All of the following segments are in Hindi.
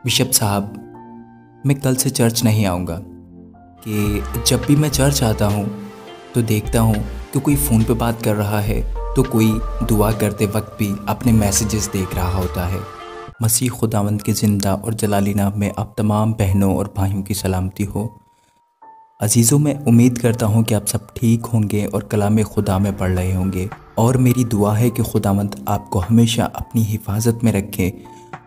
बिशप साहब, मैं कल से चर्च नहीं आऊँगा कि जब भी मैं चर्च आता हूँ तो देखता हूँ कि कोई फ़ोन पे बात कर रहा है तो कोई दुआ करते वक्त भी अपने मैसेजेस देख रहा होता है। मसीह खुदावंद के ज़िंदा और जलाली नाम में आप तमाम बहनों और भाइयों की सलामती हो। अजीज़ों, मैं उम्मीद करता हूँ कि आप सब ठीक होंगे और कलाम खुदा में पढ़ रहे होंगे, और मेरी दुआ है कि खुदावंद आपको हमेशा अपनी हिफाजत में रखे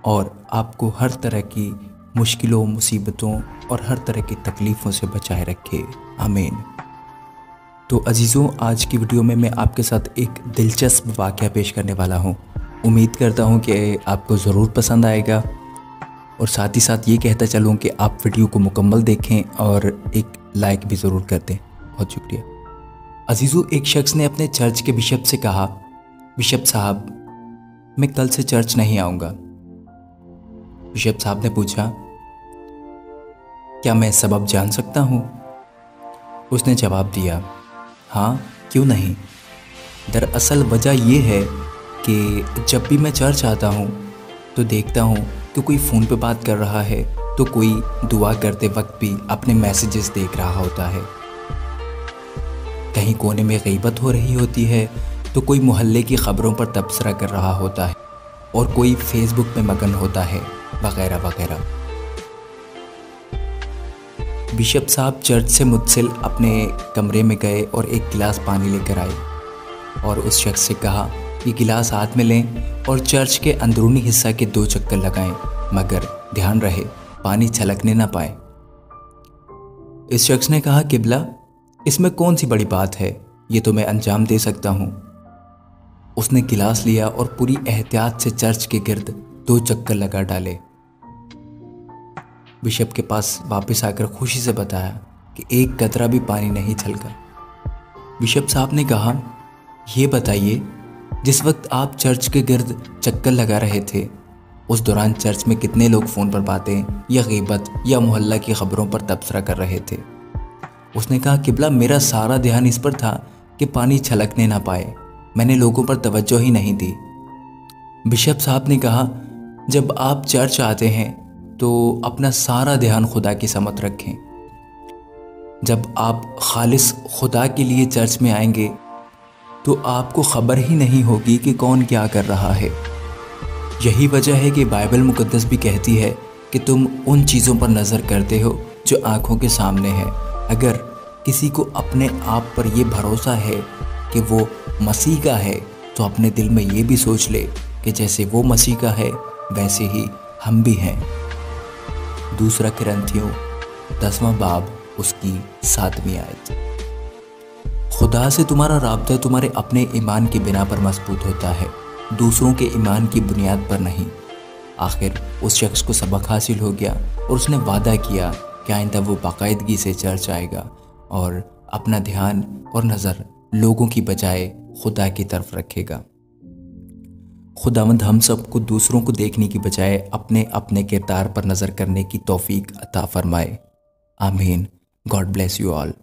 और आपको हर तरह की मुश्किलों, मुसीबतों और हर तरह की तकलीफ़ों से बचाए रखे। आमीन। तो अजीज़ों, आज की वीडियो में मैं आपके साथ एक दिलचस्प वाक़या पेश करने वाला हूँ। उम्मीद करता हूँ कि आपको ज़रूर पसंद आएगा, और साथ ही साथ ये कहता चलूँ कि आप वीडियो को मुकम्मल देखें और एक लाइक भी ज़रूर कर दें। बहुत शुक्रिया। अजीज़ों, एक शख्स ने अपने चर्च के बिशप से कहा, बिशप साहब, मैं कल से चर्च नहीं आऊँगा। बिशप साहब ने पूछा, क्या मैं सबब जान सकता हूँ? उसने जवाब दिया, हाँ, क्यों नहीं। दरअसल वजह यह है कि जब भी मैं चर्च आता हूँ तो देखता हूँ कि कोई फ़ोन पे बात कर रहा है तो कोई दुआ करते वक्त भी अपने मैसेजेस देख रहा होता है। कहीं कोने में गीबत हो रही होती है तो कोई मोहल्ले की ख़बरों पर तबसरा कर रहा होता है, और कोई फेसबुक में मगन होता है, वगैरह वगैरह। बिशप साहब चर्च से मुत्सिल अपने कमरे में गए और एक गिलास पानी लेकर आए और उस शख्स से कहा कि गिलास हाथ में लें और चर्च के अंदरूनी हिस्सा के 2 चक्कर लगाएं, मगर ध्यान रहे पानी छलकने ना पाए। इस शख्स ने कहा, किबला, इसमें कौन सी बड़ी बात है, ये तो मैं अंजाम दे सकता हूँ। उसने गिलास लिया और पूरी एहतियात से चर्च के गिर्द 2 चक्कर लगा डाले। बिशप के पास वापस आकर खुशी से बताया कि एक कतरा भी पानी नहीं छलका। बिशप साहब ने कहा, ये बताइए, जिस वक्त आप चर्च के गिर्द चक्कर लगा रहे थे उस दौरान चर्च में कितने लोग फ़ोन पर बातें या गीबत या मोहल्ला की ख़बरों पर तबसरा कर रहे थे? उसने कहा, किबला, मेरा सारा ध्यान इस पर था कि पानी छलकने ना पाए, मैंने लोगों पर तवज्जो ही नहीं दी। बिशप साहब ने कहा, जब आप चर्च आते हैं तो अपना सारा ध्यान खुदा की समत रखें। जब आप खालिस खुदा के लिए चर्च में आएंगे तो आपको ख़बर ही नहीं होगी कि कौन क्या कर रहा है। यही वजह है कि बाइबल मुकद्दस भी कहती है कि तुम उन चीज़ों पर नज़र करते हो जो आँखों के सामने है। अगर किसी को अपने आप पर यह भरोसा है कि वो मसीह का है तो अपने दिल में ये भी सोच ले कि जैसे वो मसीह का है वैसे ही हम भी हैं। 2 कुरिन्थियों 10वां बाब उसकी 7वीं आयत। खुदा से तुम्हारा राब्ता तुम्हारे अपने ईमान की बिना पर मजबूत होता है, दूसरों के ईमान की बुनियाद पर नहीं। आखिर उस शख्स को सबक हासिल हो गया और उसने वादा किया कि आइंदा वो बाकायदगी से चर्च आएगा और अपना ध्यान और नज़र लोगों की बजाय खुदा की तरफ रखेगा। खुदावंद हम सबको दूसरों को देखने की बजाय अपने अपने किरदार पर नज़र करने की तौफीक अता फरमाए। आमीन। God bless you all.